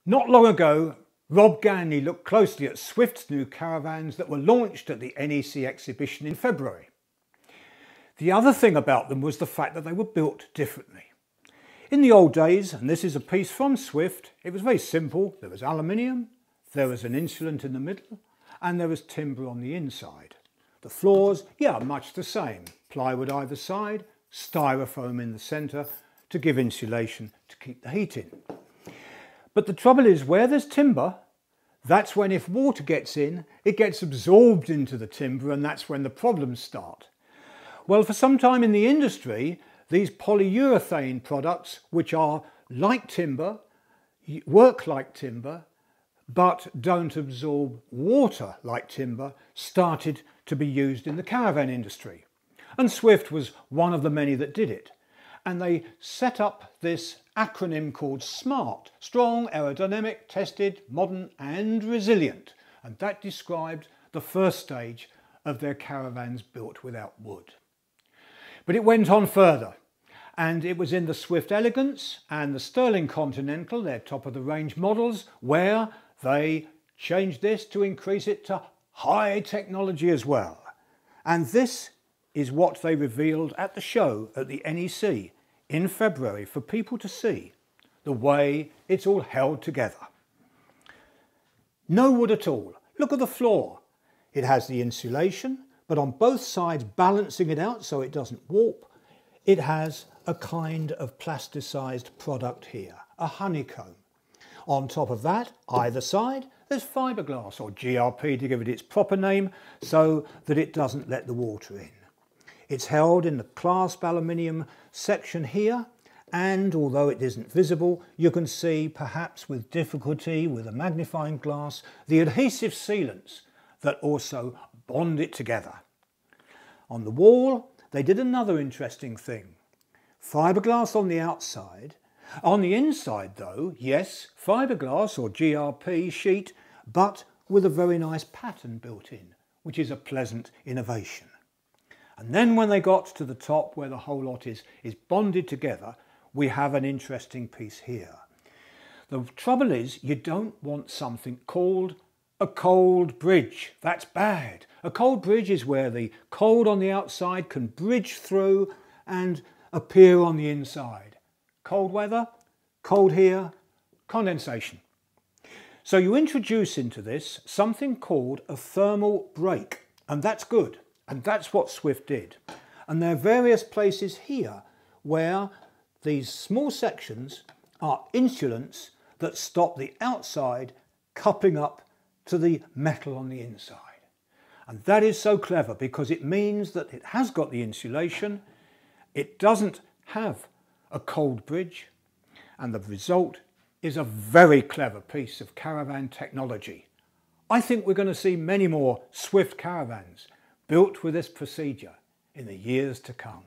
Not long ago, Rob Ganley looked closely at Swift's new caravans that were launched at the NEC exhibition in February. The other thing about them was the fact that they were built differently. In the old days, and this is a piece from Swift, it was very simple. There was aluminium, there was an insulant in the middle, and there was timber on the inside. The floors, much the same. Plywood either side, styrofoam in the centre to give insulation to keep the heat in. But the trouble is, where there's timber, that's when if water gets in, it gets absorbed into the timber, and that's when the problems start. Well, for some time in the industry, these polyurethane products, which are like timber, work like timber, but don't absorb water like timber, started to be used in the caravan industry. And Swift was one of the many that did it. And they set up this acronym called SMART, strong, aerodynamic, tested, modern and resilient. And that described the first stage of their caravans built without wood. But it went on further, and it was in the Swift Elegance and the Sterling Continental, their top of the range models, where they changed this to increase it to high technology as well. And this is what they revealed at the show at the NEC in February for people to see, the way it's all held together. No wood at all. Look at the floor. It has the insulation, but on both sides, balancing it out so it doesn't warp, it has a kind of plasticized product here, a honeycomb. On top of that, either side, there's fiberglass, or GRP to give it its proper name, so that it doesn't let the water in. It's held in the clasp aluminium section here, and although it isn't visible, you can see, perhaps with difficulty with a magnifying glass, the adhesive sealants that also bond it together. On the wall, they did another interesting thing. Fiberglass on the outside. On the inside though, yes, fiberglass or GRP sheet, but with a very nice pattern built in, which is a pleasant innovation. And then when they got to the top where the whole lot is bonded together, we have an interesting piece here. The trouble is, you don't want something called a cold bridge. That's bad. A cold bridge is where the cold on the outside can bridge through and appear on the inside. Cold weather, cold here, condensation. So you introduce into this something called a thermal break, and that's good. And that's what Swift did. And there are various places here where these small sections are insulants that stop the outside cupping up to the metal on the inside. And that is so clever because it means that it has got the insulation, it doesn't have a cold bridge, and the result is a very clever piece of caravan technology. I think we're going to see many more Swift caravans built with this procedure in the years to come.